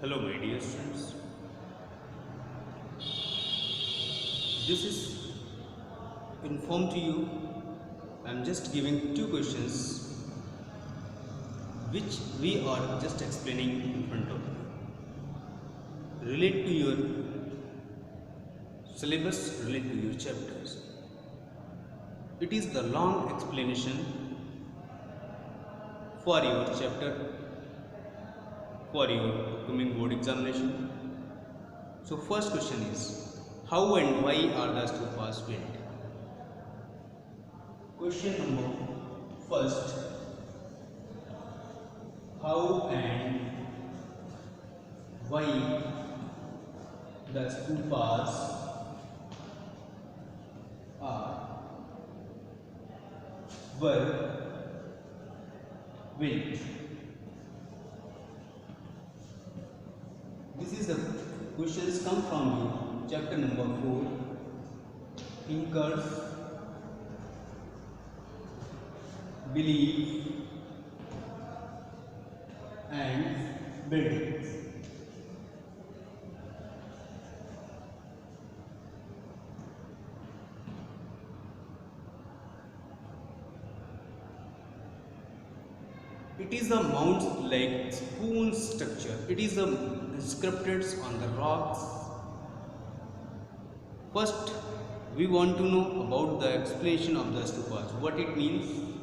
Hello my dear students, this is informed to you. I am just giving two questions which we are just explaining in front of you. Relate to your syllabus, relate to your chapters. It is the long explanation for your chapter, for your upcoming board examination. So first question is, how and why are the stupas built? Question number first, how and why the stupas were built? This is the questions come from you, chapter number 4, thinkers, belief and buildings. It is a mount-like spoon structure. It is inscripted on the rocks. First, we want to know about the explanation of the stupas. What it means?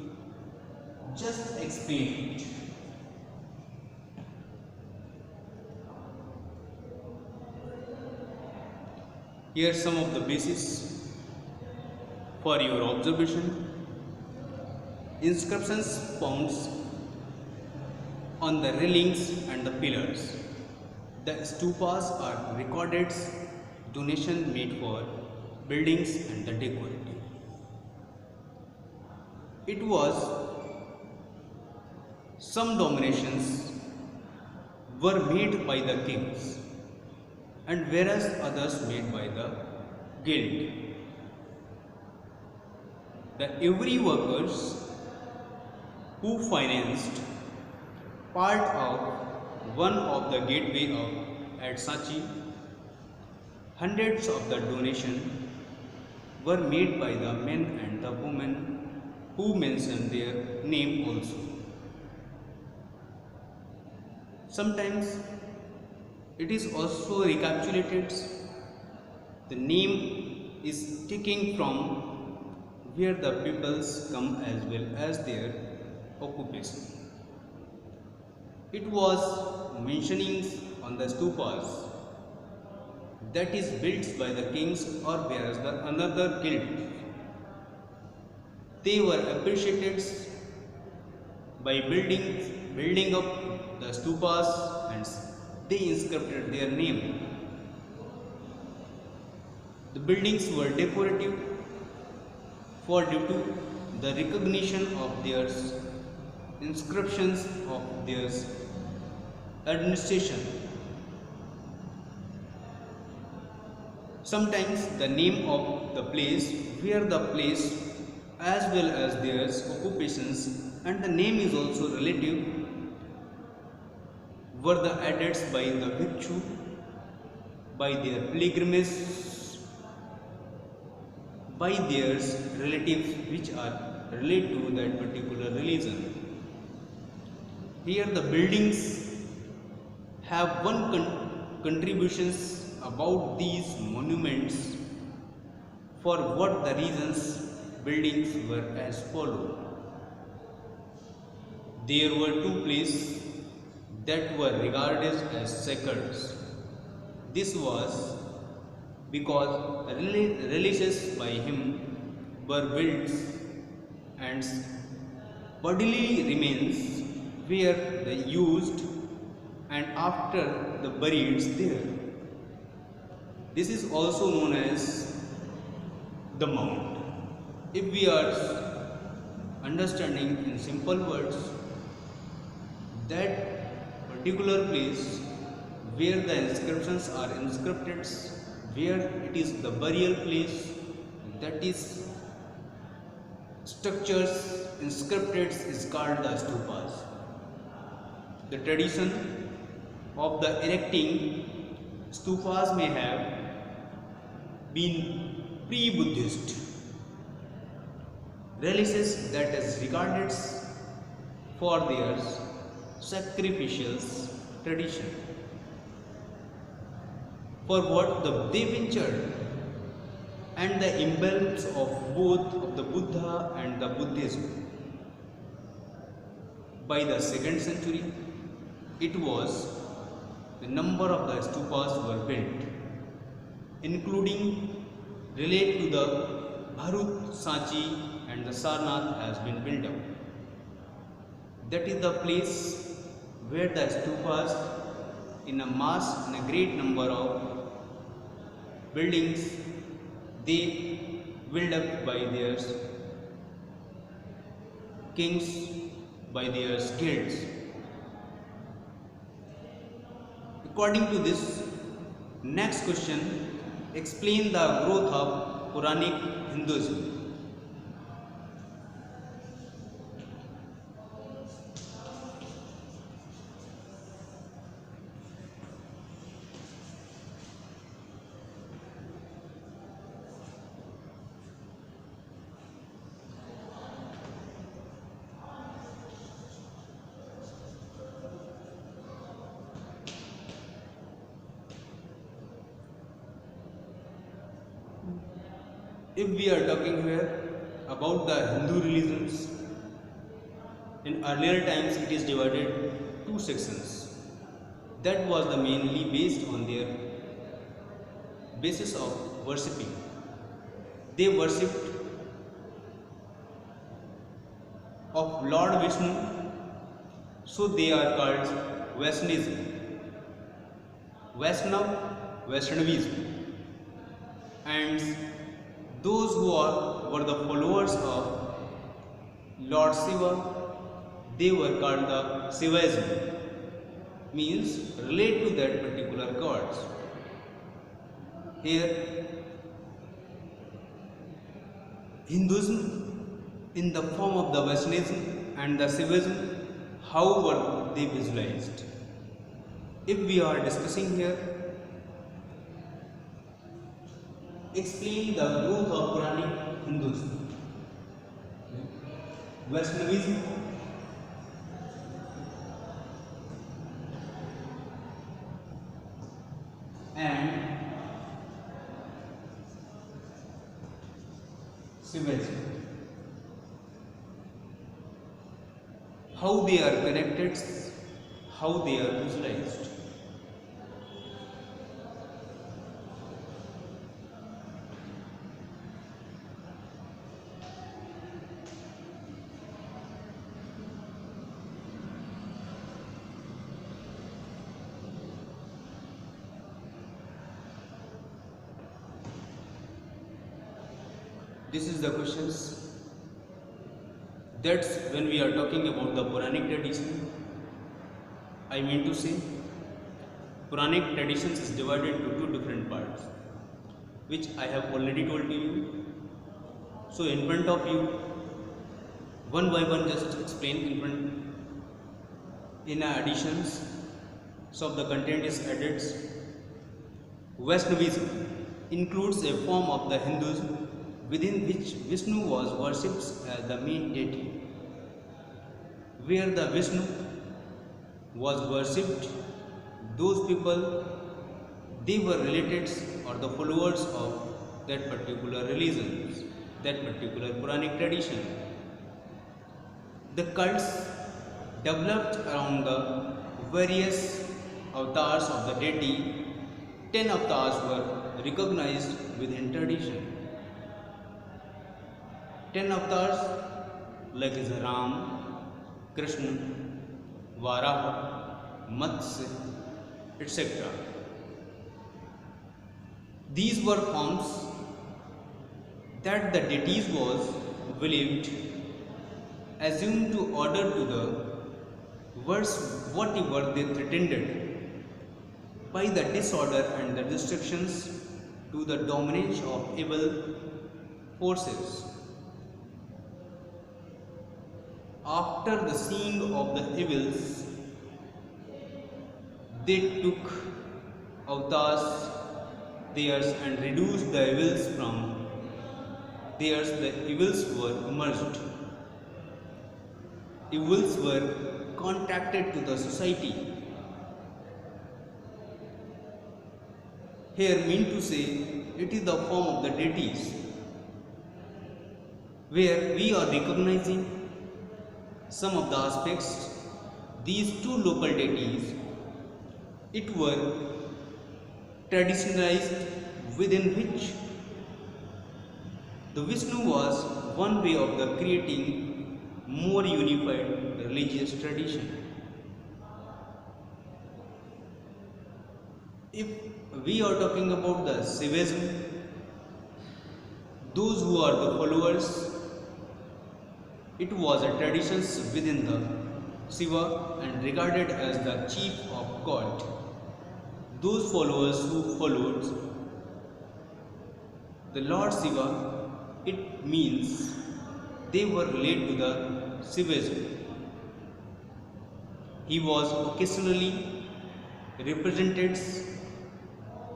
Just explain it. Here are some of the basis for your observation. Inscriptions found on the railings and the pillars. The stupas are recorded donation made for buildings and the decorative. It was some donations were made by the kings and whereas others made by the guild. The every workers who financed part of one of the gateway of at Sachi, hundreds of the donation were made by the men and the women who mentioned their name also. Sometimes it is also recapitulated. The name is taken from where the peoples come as well as their occupation. It was mentioning on the stupas that is built by the kings or whereas the another guild. They were appreciated by building up the stupas and they inscribed their name. The buildings were decorative for due to the recognition of their inscriptions of their administration. Sometimes the name of the place, where the place as well as their occupations and the name is also relative were the added by the bhikshu, by their pilgrimage, by their relatives which are related to that particular religion. Here the buildings have one contributions about these monuments for what the reasons buildings were as follow. There were two places that were regarded as sacred. This was because religious by him were built and bodily remains were they used and after the buried there. This is also known as the mount. If we are understanding in simple words, that particular place where the inscriptions are inscribed, where it is the burial place, that is structures inscripted is called the stupas. The tradition of the erecting stupas may have been pre-Buddhist religions that is regarded for their sacrificial tradition. For what they ventured and the emblems of both of the Buddha and the Buddhism. By the 2nd century, it was the number of the stupas were built, including relate to the Bharut, Sanchi and the Sarnath has been built up. That is the place where the stupas in a mass, in a great number of buildings, they built up by their kings, by their guilds. According to this, next question, explain the growth of Puranic Hinduism. If we are talking here about the Hindu religions, in earlier times it is divided two sections. That was the mainly based on their basis of worshipping. They worshipped of Lord Vishnu, so they are called Vaishnavism. Vaishnavism, and those who were the followers of Lord Shiva, they were called the Shivaism, means relate to that particular gods. Here, Hinduism in the form of the Vaishnavism and the Shivaism, how were they visualized? If we are discussing here, explain the growth of Puranic Hinduism. Vaishnavism, and Shivaism. How they are connected, how they are visualized. This is the questions. That's when we are talking about the Puranic tradition. I mean to say, Puranic traditions is divided into two different parts, which I have already told to you. So in front of you, one by one, just explain in front. In additions, so the content is added. Vaishnavism includes a form of the Hinduism within which Vishnu was worshipped as the main deity. Where the Vishnu was worshipped, those people, they were related or the followers of that particular religion, that particular Puranic tradition. The cults developed around the various avatars of the deity. 10 avatars were recognized within tradition. 10 avatars like is Ram, Krishna, Varaha, Matsya, etc. These were forms that the deities was believed, assumed to order to the words whatever they pretended by the disorder and the restrictions to the dominance of evil forces. After the seeing of the evils, They took avatars theirs and reduced the evils from theirs. The evils were emerged. Evils were contracted to the society. Here mean to say it is the form of the deities, where we are recognizing some of the aspects. These two local deities, it were traditionalized, within which the Vishnu was one way of the creating more unified religious tradition. If we are talking about the Shivaism, those who are the followers, it was a tradition within the Shiva and regarded as the chief of God. Those followers who followed the Lord Shiva, it means they were related to the Shivaism. He was occasionally represented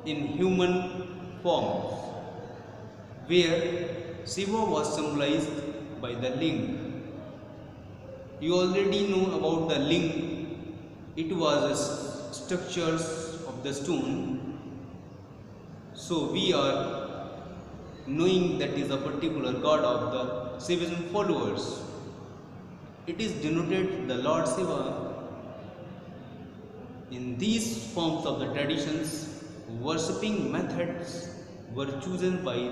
in human forms, where Shiva was symbolized by the ling. You already know about the ling. It was a structures of the stone. So we are knowing that is a particular god of the Shivaism followers. It is denoted the Lord Shiva. In these forms of the traditions, worshipping methods were chosen by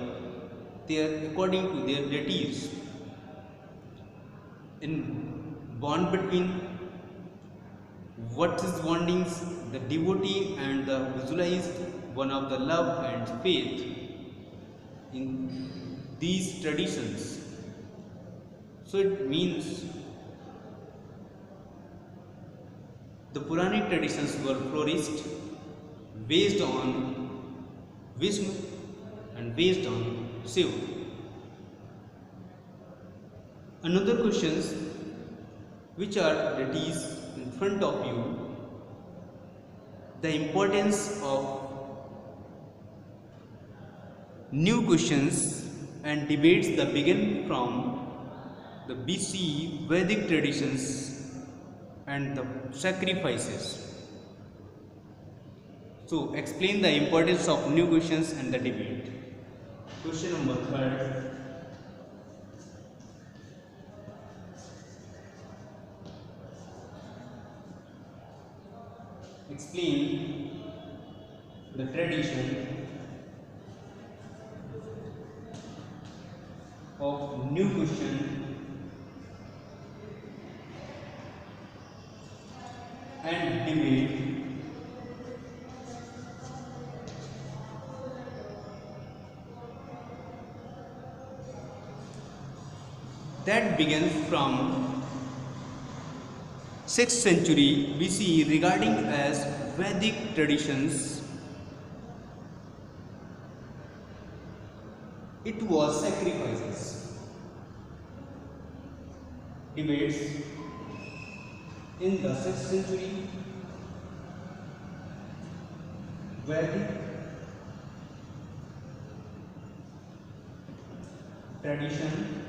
according to their deities. In bond between what is bondings, the devotee and the visualized one of the love and faith in these traditions. So it means the Puranic traditions were flourished based on Vishnu and based on Shiva. Another questions which are deities in front of you, the importance of new questions and debates that begin from the BC Vedic traditions and the sacrifices. So explain the importance of new questions and the debate. Question number 3. Explain the tradition of new question and debate that begins from 6th century BCE regarding as Vedic traditions. It was sacrifices. Debates in the 6th century Vedic tradition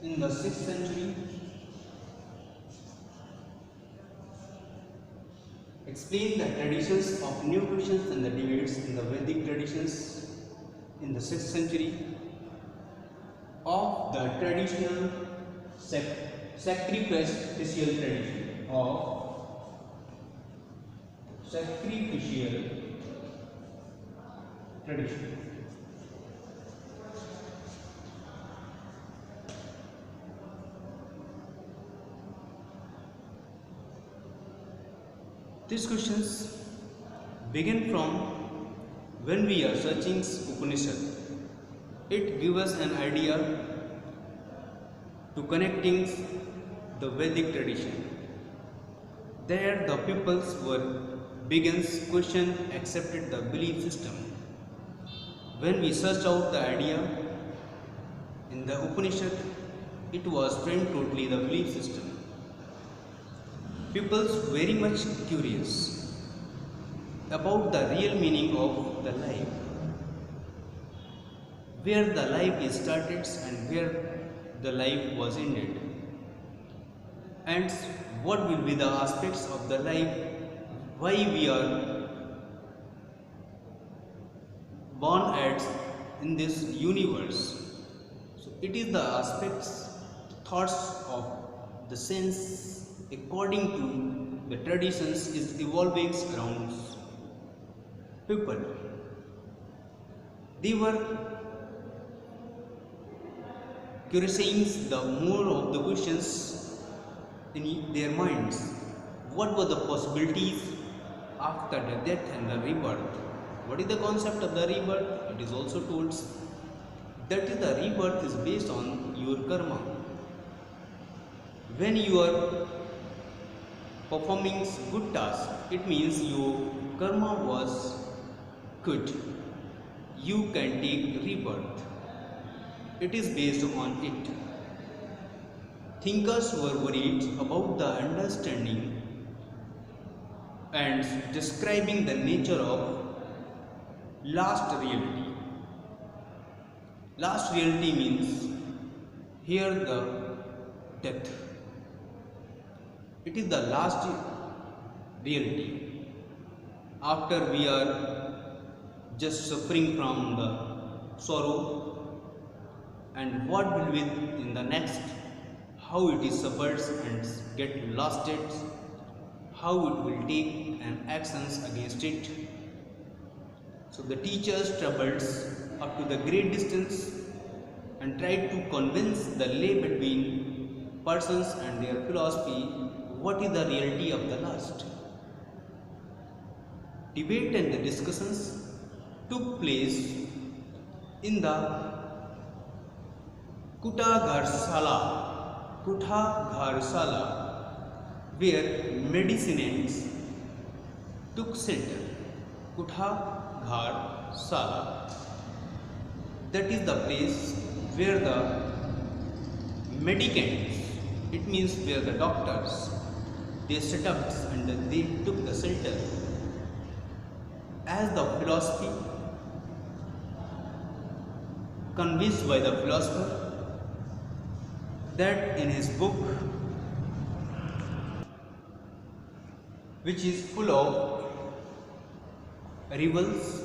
in the 6th century. Explain the traditions of new questions and the debates in the Vedic traditions in the 6th century of the traditional sacrificial tradition of sacrificial tradition. These questions begin from when we are searching Upanishad. It gives us an idea to connecting the Vedic tradition. There the peoples were begins question accepted the belief system. When we search out the idea in the Upanishad, it was framed totally the belief system. People's very much curious about the real meaning of the life, where the life is started and where the life was ended, and what will be the aspects of the life, why we are born as in this universe. So it is the aspects, thoughts of the sense according to the traditions is evolving around people. They were curiosing the more of the questions in their minds. What were the possibilities after the death and the rebirth? What is the concept of the rebirth? It is also told that the rebirth is based on your karma. When you are performing good task, it means your karma was good. You can take rebirth. It is based on it. Thinkers were worried about the understanding and describing the nature of last reality. Last reality means here the death. It is the last reality. After we are just suffering from the sorrow, and what will be in the next, how it is suffered and get lasted, how it will take an actions against it. So the teachers traveled up to the great distance and tried to convince the lay between persons and their philosophy what is the reality of the last. Debate and the discussions took place in the Kutagharsala, where medicinants took shelter. Kutagharsala, that is the place where the medicants, it means where the doctors, they set up and they took the shelter. As the philosophy, convinced by the philosopher, that in his book, which is full of rivals,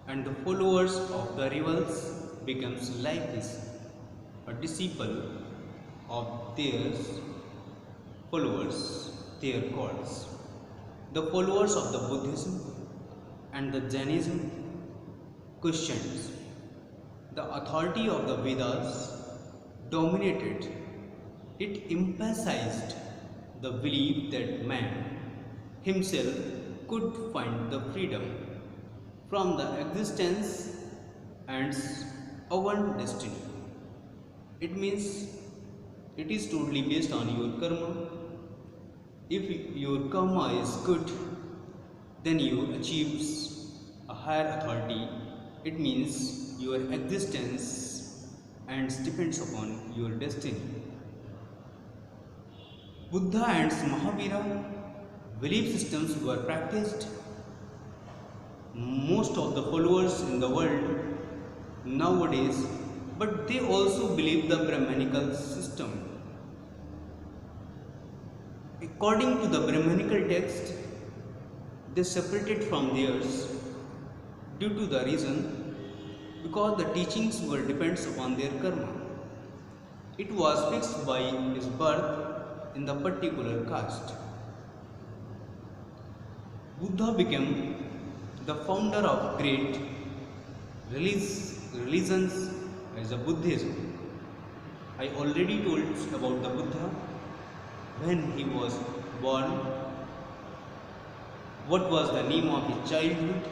and the followers of the rivals becomes like this, a disciple of their followers, their gods. The followers of the Buddhism and the Jainism questions the authority of the Vedas dominated. It emphasized the belief that man himself could find the freedom from the existence and our destiny. It means it is totally based on your karma. If your karma is good, then you achieve a higher authority. It means your existence and depends upon your destiny. Buddha and Mahavira belief systems were practiced. Most of the followers in the world nowadays, but they also believe the Brahmanical system. According to the Brahmanical text, they separated from theirs due to the reason because the teachings were depends upon their karma. It was fixed by his birth in the particular caste. Buddha became the founder of great religions as a Buddhism. I already told about the Buddha when he was born, what was the name of his childhood,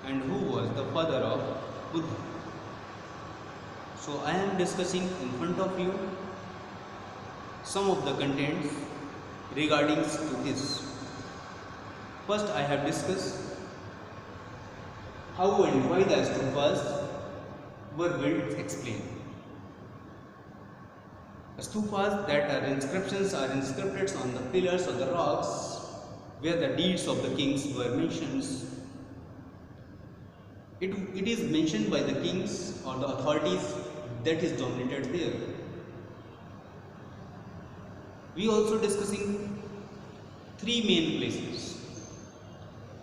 and who was the father of Buddha. So I am discussing in front of you some of the contents regarding to this. First, I have discussed how and why the stupas were built, explained. Stupas, that are inscriptions, are inscripted on the pillars or the rocks where the deeds of the kings were mentioned. It is mentioned by the kings or the authorities that is dominated there. We also discussing three main places: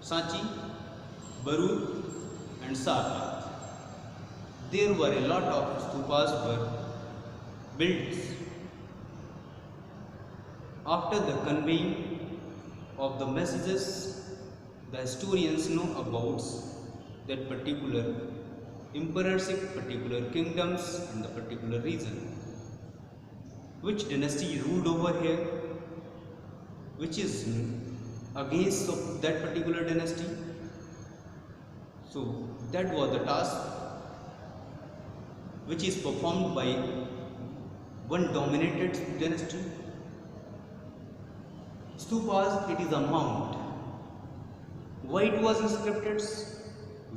Sanchi, Barur and Sarnath. There were a lot of stupas were built. After the conveying of the messages, the historians know about that particular emperorship, particular kingdoms and the particular region. Which dynasty ruled over here, which is against of that particular dynasty. So that was the task which is performed by one dominated dynasty. Stupas, it is a mount. Why it was inscripted?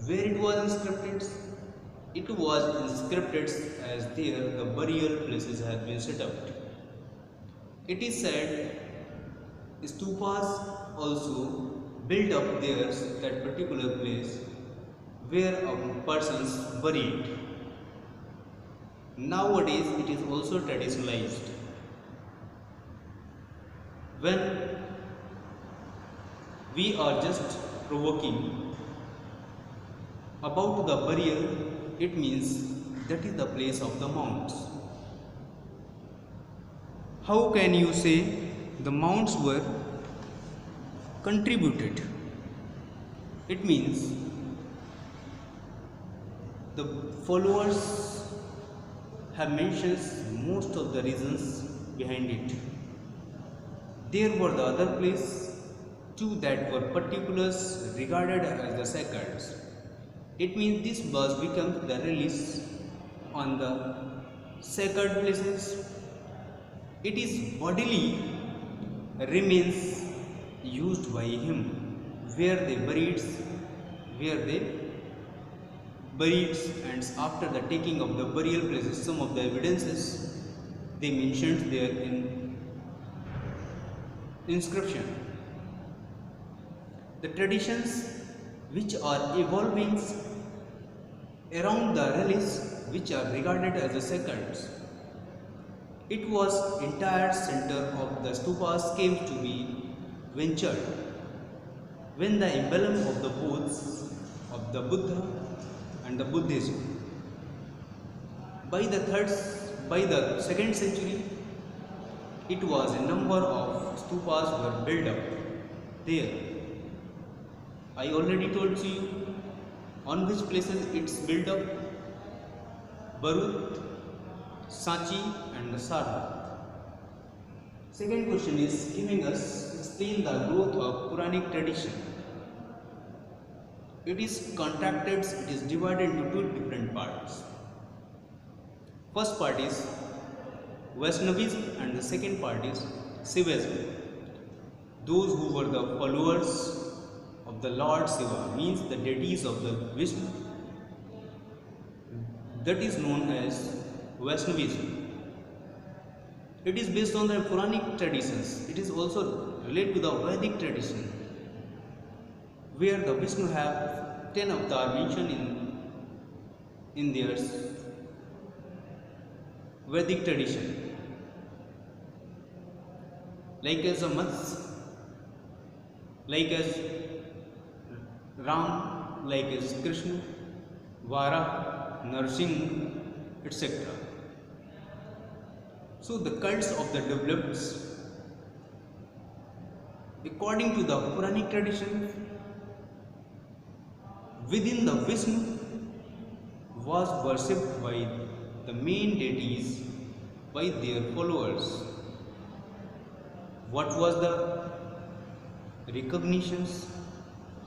Where it was inscripted? It was inscripted as there the burial places have been set up. It is said stupas also built up there that particular place where a person's buried. Nowadays it is also traditionalized. When we are just provoking about the burial, it means that is the place of the mounts. How can you say the mounts were contributed? It means the followers have mentioned most of the reasons behind it. There were the other place too that were particulars regarded as the sacred. It means this verse becomes the release on the sacred places. It is bodily remains used by him where they buried, and after the taking of the burial places, some of the evidences they mentioned there in inscription. The traditions which are evolving around the relics which are regarded as the sacred. It was entire center of the stupas came to be ventured when the emblem of the boats of the Buddha and the Buddhism. By the 2nd century, it was a number of stupas were built up there. I already told you on which places it's built up: Barut, Sanchi and Sarnath. Second question is giving us explain the growth of Puranic tradition. It is contracted, it is divided into two different parts. First part is Vaishnavism and the second part is Shivaism. Those who were the followers of the Lord Shiva, means the deities of the Vishnu, that is known as Vaishnavism. It is based on the Puranic traditions. It is also related to the Vedic tradition, where the Vishnu have 10 avatars mentioned in their Vedic tradition, like as a Mats, like as Ram, like as Krishna, Vara, Narsingh, etc. So the cults of the developed according to the Puranic tradition. Within the Vishnu was worshipped by the main deities by their followers. What was the recognitions?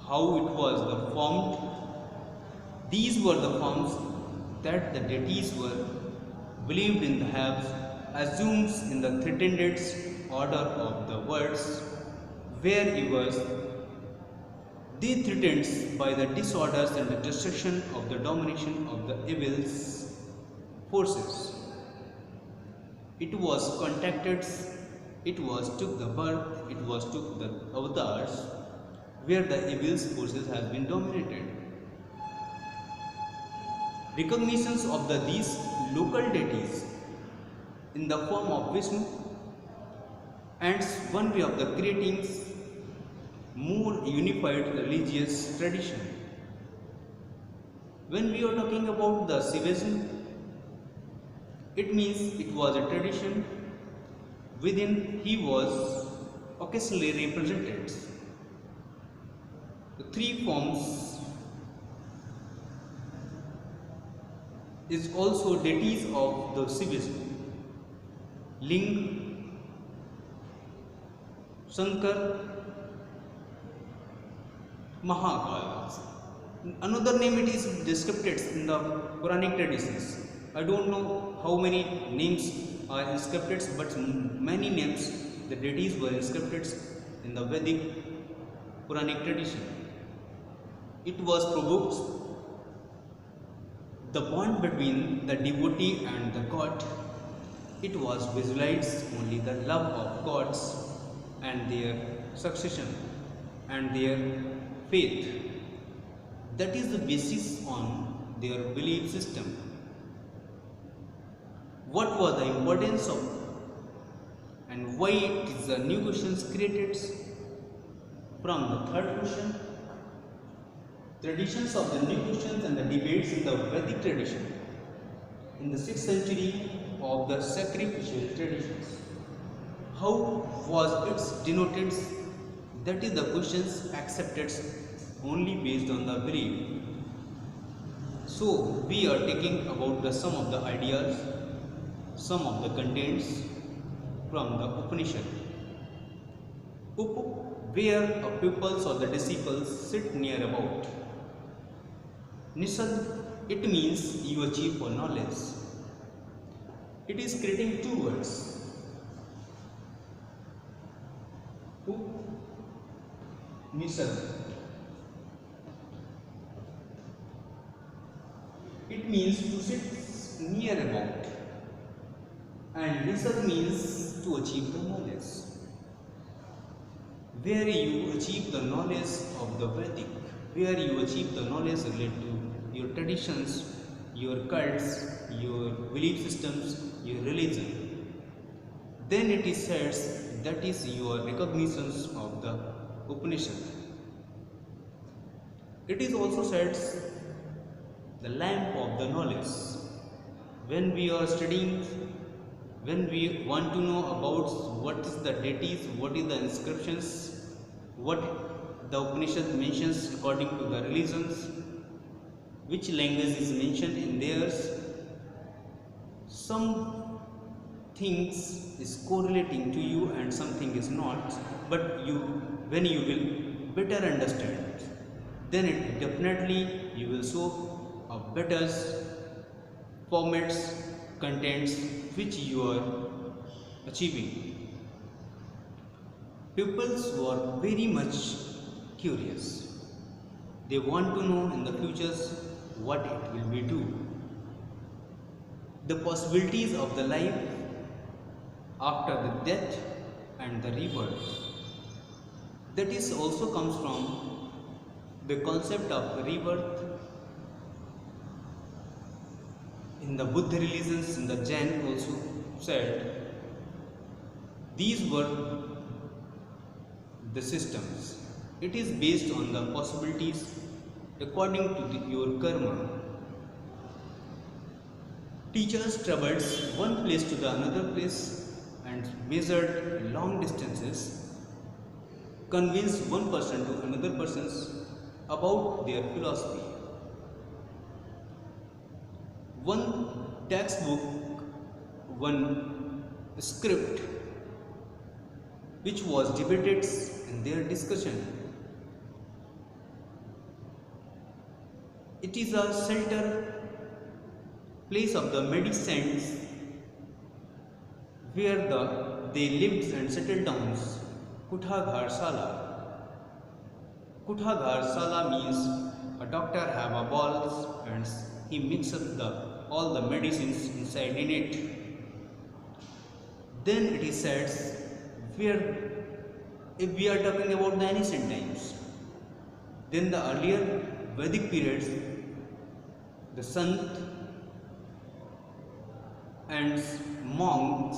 How it was the formed? These were the forms that the deities were believed in, have assumed in the threatened order of the words, where he was they threatened by the disorders and the destruction of the domination of the evil forces. It was contacted, it was took the birth, it was took the avatars, where the evil's forces has been dominated. Recognitions of these local deities in the form of Vishnu and one way of the creating more unified religious tradition. When we are talking about the Shivaism, it means it was a tradition within he was occasionally represented. The three forms is also deities of the Shivaism: Ling, Shankar, Mahakal. Another name it is described in the Quranic traditions. I don't know how many names are inscripted, but many names the deities were inscripted in the Vedic Quranic tradition. It was provoked the bond between the devotee and the god. It was visualized only the love of gods and their succession and their faith. That is the basis on their belief system. What was the importance of and why it is the new questions created from the third question? Traditions of the new questions and the debates in the Vedic tradition in the 6th century of the sacrificial traditions. How was it denoted? That is the questions accepted only based on the belief. So we are taking about the some of the ideas, some of the contents from the Upanishad. Where a pupils or the disciples sit near about. Nishad, it means you achieve for knowledge. It is creating two words. Nishad. It means to sit near about, and Nishad means to achieve the knowledge. Where you achieve the knowledge of the Vedic, where you achieve the knowledge related to your traditions, your cults, your belief systems, your religion, then it is said that is your recognitions of the Upanishad. It is also said the lamp of the knowledge. When we are studying, when we want to know about what is the deities, what is the inscriptions, what the Upanishad mentions according to the religions, which language is mentioned in theirs, some things is correlating to you and something is not, but when you will better understand, then it definitely you will show a better formats, contents which you are achieving. Pupils were very much curious. They want to know in the futures what it will be do. The possibilities of the life after the death and the rebirth. That is also comes from the concept of rebirth in the Buddha religions, in the Jain also said these were the systems. It is based on the possibilities according to your karma. Teachers traveled one place to the another place and measured long distances, convinced one person to another person's about their philosophy. One textbook, one script which was debated in their discussion. It is a shelter place of the medicines where they lived and settled down. Kuthaghar Sala. Kuthaghar Sala means a doctor have a balls and he mixes all the medicines inside in it. Then it is said, where if we are talking about the ancient times, then the earlier Vedic periods, the Sant and monks,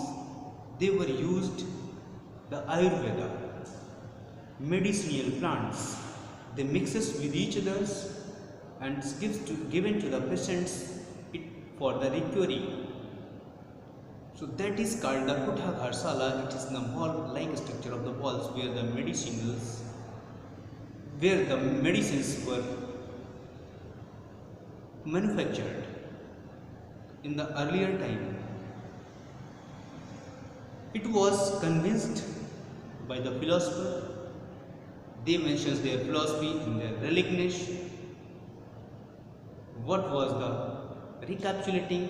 they were used the Ayurveda, medicinal plants. They mixes with each others and given to the patients for the recovery. So that is called the Kutha Gharsala. It is the wall-like structure of the walls where the medicines were manufactured in the earlier time. It was convinced by the philosopher. They mentions their philosophy in their Religionish. What was the recapitulating?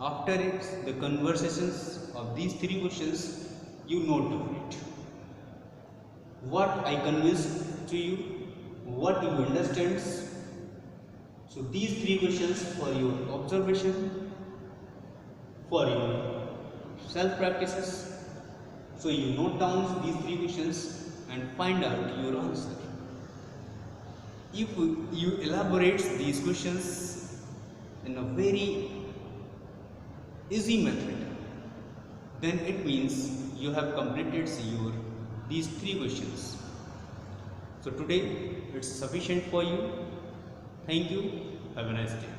After it, the conversations of these three questions, you note down it. What I convinced to you, what you understand. So these three questions for your observation, for your self practices. So you note down these three questions and find out your answer. If you elaborate these questions in a very easy method, then it means you have completed these three questions. So today it's sufficient for you. Thank you. Have a nice day.